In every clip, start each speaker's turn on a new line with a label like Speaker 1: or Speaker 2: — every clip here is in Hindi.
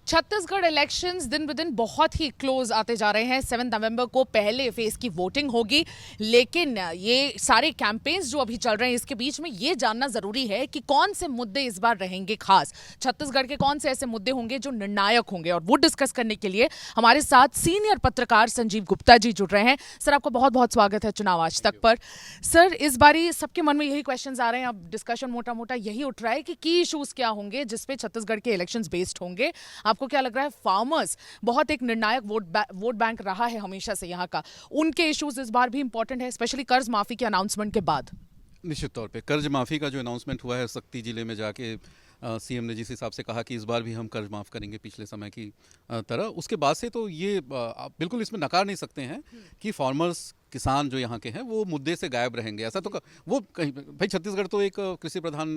Speaker 1: छत्तीसगढ़ इलेक्शंस दिन ब दिन बहुत ही क्लोज आते जा रहे हैं। 7 नवंबर को पहले फेज की वोटिंग होगी, लेकिन ये सारे कैंपेन्स जो अभी चल रहे हैं इसके बीच में ये जानना जरूरी है कि कौन से मुद्दे इस बार रहेंगे खास। छत्तीसगढ़ के कौन से ऐसे मुद्दे होंगे जो निर्णायक होंगे, और वो डिस्कस करने के लिए हमारे साथ सीनियर पत्रकार संजीव गुप्ता जी जुड़ रहे हैं। सर, आपका बहुत बहुत स्वागत है चुनाव आज तक पर। सर, इस बारी सबके मन में यही क्वेश्चन आ रहे हैं, अब डिस्कशन मोटा मोटा यही उठ रहा है कि की इशूज क्या होंगे जिसपे छत्तीसगढ़ के इलेक्शंस बेस्ड होंगे। आपको क्या लग रहा है? फार्मर्स बहुत एक निर्णायक वोट बैंक रहा है हमेशा से यहाँ का, उनके इश्यूज इस बार भी इंपॉर्टेंट है, स्पेशली कर्ज माफी के अनाउंसमेंट के बाद।
Speaker 2: निश्चित तौर पे कर्ज माफ़ी का जो अनाउंसमेंट हुआ है शक्ति जिले में जाके सीएम ने जिस हिसाब से कहा कि इस बार भी हम कर्ज माफ़ करेंगे पिछले समय की तरह, उसके बाद से तो ये आप बिल्कुल इसमें नकार नहीं सकते हैं कि फार्मर्स किसान जो यहाँ के हैं वो मुद्दे से गायब रहेंगे। ऐसा तो वो कहीं भाई छत्तीसगढ़ तो एक कृषि प्रधान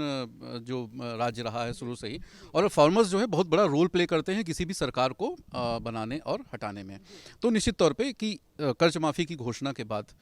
Speaker 2: जो राज्य रहा है शुरू से ही, और फार्मर्स जो है बहुत बड़ा रोल प्ले करते हैं किसी भी सरकार को बनाने और हटाने में। तो निश्चित तौर पे कि कर्ज माफ़ी की घोषणा के बाद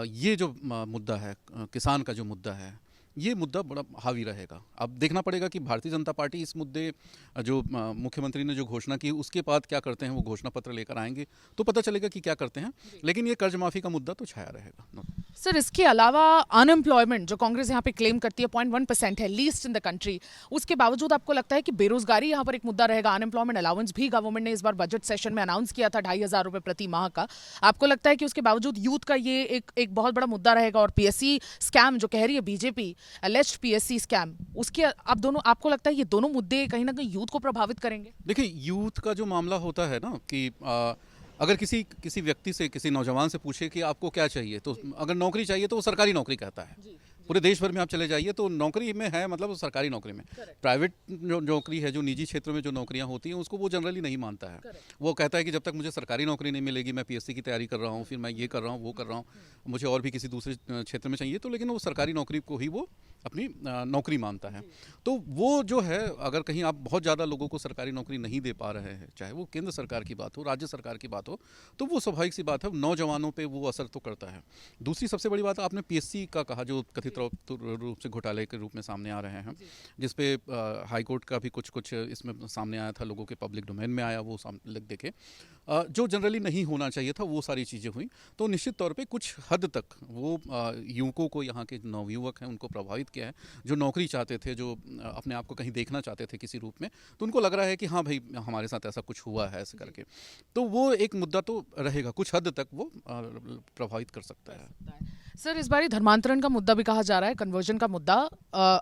Speaker 2: ये जो मुद्दा है, किसान का जो मुद्दा है, ये मुद्दा बड़ा हावी रहेगा। अब देखना पड़ेगा कि भारतीय जनता पार्टी इस मुद्दे जो मुख्यमंत्री ने जो घोषणा की उसके बाद क्या करते हैं, वो घोषणा पत्र लेकर आएंगे तो पता चलेगा कि क्या करते हैं, लेकिन ये कर्ज माफ़ी का मुद्दा तो छाया रहेगा।
Speaker 1: सर, इसके अलावा अनएम्प्लॉयमेंट जो कांग्रेस यहाँ पे क्लेम करती है 0.1% है, लीस्ट इन द कंट्री, उसके बावजूद आपको लगता है कि बेरोजगारी यहाँ पर एक मुद्दा रहेगा? अनएम्प्लॉयमेंट अलाउंस भी गवर्नमेंट ने इस बार बजट सेशन में अनाउंस किया था 2,500 रुपए प्रति माह का। आपको लगता है कि उसके बावजूद यूथ का ये एक बहुत बड़ा मुद्दा रहेगा? और पीएससी स्कैम जो कह रही है बीजेपी, एलिज्ड पीएससी स्कैम, उसके अब दोनों, आपको लगता है ये दोनों मुद्दे कहीं ना कहीं यूथ को प्रभावित करेंगे?
Speaker 2: देखिए, यूथ का जो मामला होता है ना कि अगर किसी व्यक्ति से, किसी नौजवान से पूछे कि आपको क्या चाहिए, तो अगर नौकरी चाहिए तो वो सरकारी नौकरी कहता है। पूरे देश भर में आप चले जाइए तो नौकरी में है, मतलब वो सरकारी नौकरी में। प्राइवेट जो नौकरी है, जो निजी क्षेत्र में जो नौकरियां होती हैं, उसको वो जनरली नहीं मानता है। वो कहता है कि जब तक मुझे सरकारी नौकरी नहीं मिलेगी, मैं पीएससी की तैयारी कर रहा हूँ, फिर मैं ये कर रहा हूँ, वो कर रहा हूँ, मुझे और भी किसी दूसरे क्षेत्र में चाहिए, तो लेकिन वो सरकारी नौकरी को ही वो अपनी नौकरी मानता है। तो वो जो है, अगर कहीं आप बहुत ज़्यादा लोगों को सरकारी नौकरी नहीं दे पा रहे हैं, चाहे वो केंद्र सरकार की बात हो, राज्य सरकार की बात हो, तो वो स्वाभाविक सी बात है, नौजवानों पे वो असर तो करता है। दूसरी सबसे बड़ी बात आपने पीएससी का कहा, जो कथित रूप से घोटाले के रूप में सामने आ रहे हैं, जिसपे हाई कोर्ट का भी कुछ इसमें सामने आया था, लोगों के पब्लिक डोमेन में आया, वो लिख देखे जो जनरली नहीं होना चाहिए था, वो सारी चीज़ें हुई। तो निश्चित तौर पे कुछ हद तक वो युवकों को, यहाँ के नवयुवक हैं, उनको प्रभावित किया है, जो नौकरी चाहते थे, जो अपने आप को कहीं देखना चाहते थे किसी रूप में, तो उनको लग रहा है कि हाँ भाई, हमारे साथ ऐसा कुछ हुआ है ऐसे करके। तो वो एक मुद्दा तो रहेगा, कुछ हद तक वो प्रभावित कर सकता है।
Speaker 1: सर, इस बार धर्मांतरण का मुद्दा भी कहा जा रहा है, कन्वर्जन का मुद्दा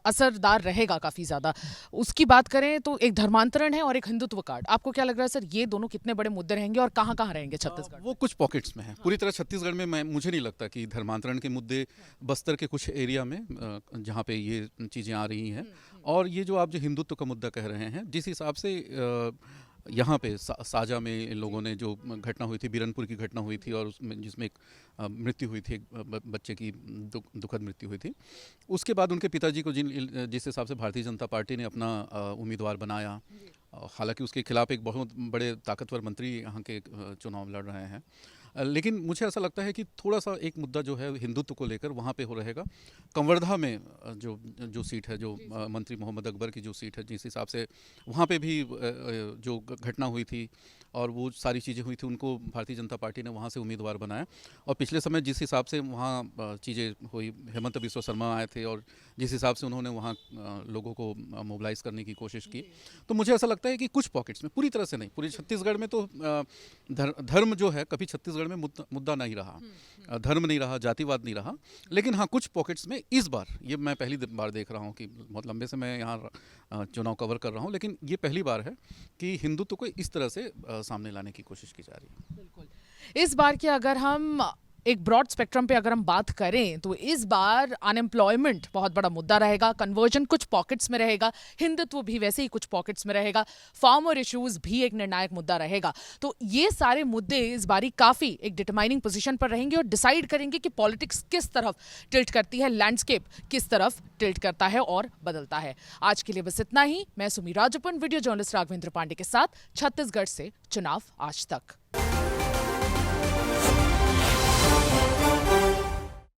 Speaker 1: असरदार रहेगा काफी ज्यादा। उसकी बात करें तो एक धर्मांतरण है और एक हिंदुत्व कार्ड, आपको क्या लग रहा है सर, ये दोनों कितने बड़े मुद्दे रहेंगे और कहाँ कहाँ रहेंगे छत्तीसगढ़?
Speaker 2: वो कुछ पॉकेट्स में है। पूरी तरह छत्तीसगढ़ में मुझे नहीं लगता कि धर्मांतरण के मुद्दे, बस्तर के कुछ एरिया में जहाँ पे ये चीज़ें आ रही हैं, और ये जो आप जो हिंदुत्व का मुद्दा कह रहे हैं, जिस हिसाब से यहाँ पे साजा में इन लोगों ने जो घटना हुई थी, बीरनपुर की घटना हुई थी, और उसमें जिसमें एक मृत्यु हुई थी, एक बच्चे की दुखद मृत्यु हुई थी, उसके बाद उनके पिताजी को जिस हिसाब से भारतीय जनता पार्टी ने अपना उम्मीदवार बनाया, हालांकि उसके खिलाफ एक बहुत बड़े ताकतवर मंत्री यहाँ के चुनाव लड़ रहे हैं, लेकिन मुझे ऐसा लगता है कि थोड़ा सा एक मुद्दा जो है हिंदुत्व को लेकर वहाँ पे हो रहेगा। कंवर्धा में जो सीट है, जो मंत्री मोहम्मद अकबर की जो सीट है, जिस हिसाब से वहाँ पे भी जो घटना हुई थी और वो सारी चीज़ें हुई थी, उनको भारतीय जनता पार्टी ने वहाँ से उम्मीदवार बनाया। और पिछले समय जिस हिसाब से वहाँ चीज़ें हुई, हेमंत बिस्वा शर्मा आए थे, और जिस हिसाब से उन्होंने वहाँ लोगों को मोबिलाइज़ करने की कोशिश की, तो मुझे ऐसा लगता है कि कुछ पॉकेट्स में, पूरी तरह से नहीं, पूरे छत्तीसगढ़ में तो धर्म जो है कभी छत्तीसगढ़ में मुद्दा नहीं रहा, धर्म नहीं रहा, जातिवाद नहीं रहा, लेकिन हाँ कुछ पॉकेट्स में इस बार, ये मैं पहली बार देख रहा हूँ कि बहुत लंबे से मैं यहाँ चुनाव कवर कर रहा हूँ, लेकिन ये पहली बार है कि हिंदुत्व को इस तरह से सामने लाने की कोशिश की जा रही है।
Speaker 1: बिल्कुल। इस बार की अगर हम एक ब्रॉड स्पेक्ट्रम पे अगर हम बात करें तो इस बार अनएम्प्लॉयमेंट बहुत बड़ा मुद्दा रहेगा, कन्वर्जन कुछ पॉकेट्स में रहेगा, हिंदुत्व भी वैसे ही कुछ पॉकेट्स में रहेगा, फार्मर इश्यूज भी एक निर्णायक मुद्दा रहेगा। तो ये सारे मुद्दे इस बारी काफी एक डिटरमाइनिंग पोजीशन पर रहेंगे और डिसाइड करेंगे कि पॉलिटिक्स किस तरफ टिल्ट करती है, लैंडस्केप किस तरफ टिल्ट करता है और बदलता है। आज के लिए बस इतना ही। मैं सुमी राजपन, वीडियो जर्नलिस्ट राघवेंद्र पांडे के साथ, छत्तीसगढ़ से चुनाव आज तक।